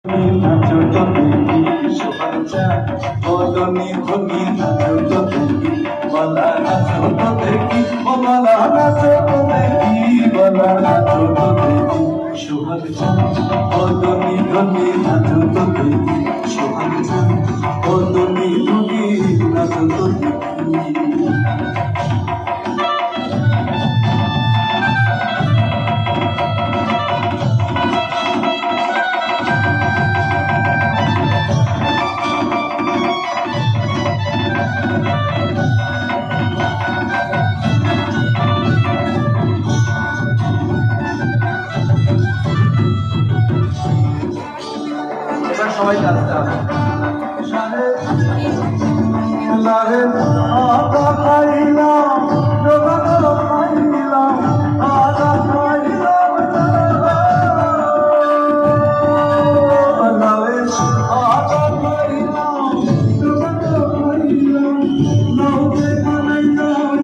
নাচো তো দেখি সোহাগ চাঁদ বদনি ধনি নাচো তো দেখি বলা নাচো তো দেখি বলা নাচো তো দেখি বলা নাচো তো দেখি সোহাগ চাঁদ বদনি ধনি নাচো তো দেখি সোহাগ চাঁদ বদনি ধনি নাচো তো দেখি। এবার সবাই কাজটা হবে।